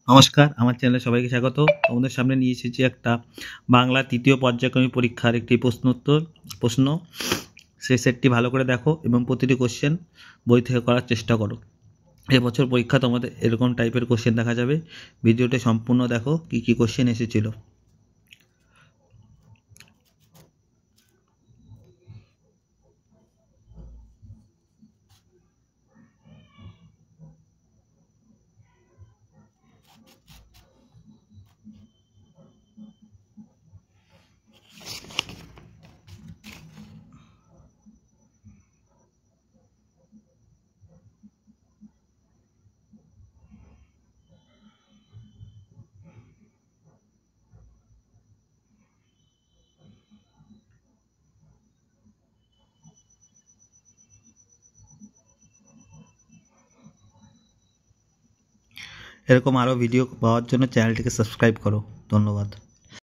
নমস্কার, আমার চ্যানেলে সবাইকে স্বাগত। তোমাদের সামনে নিয়ে এসেছি একটা বাংলা তৃতীয় পর্যায়ক্রমিক পরীক্ষার একটি প্রশ্ন। সেই সেটটি ভালো করে দেখো এবং প্রতিটি কোশ্চেন বই থেকে করার চেষ্টা করো। এবছর পরীক্ষা তোমাদের এরকম টাইপের কোশ্চেন দেখা যাবে। ভিডিওটি সম্পূর্ণ দেখো কি কি কোশ্চেন এসেছিল। এরকম আরও ভিডিও পাওয়ার জন্য চ্যানেলটিকে সাবস্ক্রাইব করো। ধন্যবাদ।